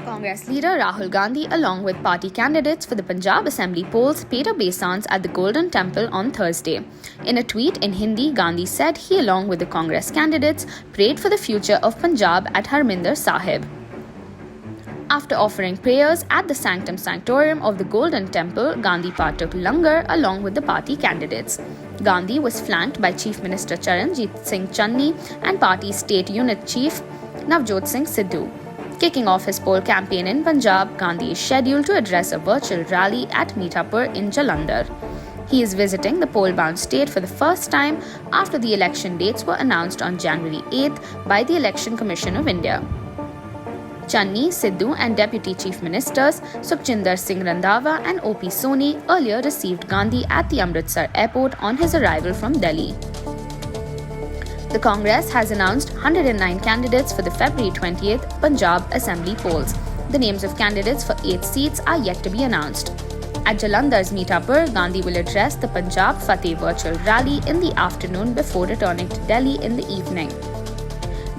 Congress leader Rahul Gandhi, along with party candidates for the Punjab Assembly polls, paid obeisance at the Golden Temple on Thursday. In a tweet in Hindi, Gandhi said he, along with the Congress candidates, prayed for the future of Punjab at Harminder Sahib. After offering prayers at the Sanctum Sanctorum of the Golden Temple, Gandhi partook langar along with the party candidates. Gandhi was flanked by Chief Minister Charanjit Singh Channi and party state unit chief Navjot Singh Sidhu. Kicking off his poll campaign in Punjab, Gandhi is scheduled to address a virtual rally at Meetapur in Jalandhar. He is visiting the poll-bound state for the first time after the election dates were announced on January 8th by the Election Commission of India. Channi, Sidhu and Deputy Chief Ministers Sukhjinder Singh Randhawa and O.P. Soni earlier received Gandhi at the Amritsar airport on his arrival from Delhi. The Congress has announced 109 candidates for the February 20th Punjab Assembly polls. The names of candidates for 8 seats are yet to be announced. At Jalandhar's Meetapur, Gandhi will address the Punjab Fateh virtual rally in the afternoon before returning to Delhi in the evening.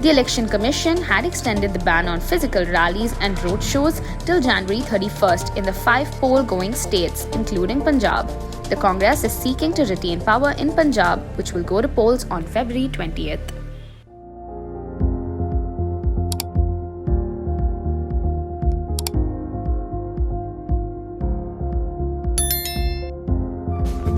The Election Commission had extended the ban on physical rallies and roadshows till January 31st in the 5 poll-going states, including Punjab. The Congress is seeking to retain power in Punjab, which will go to polls on February 20th.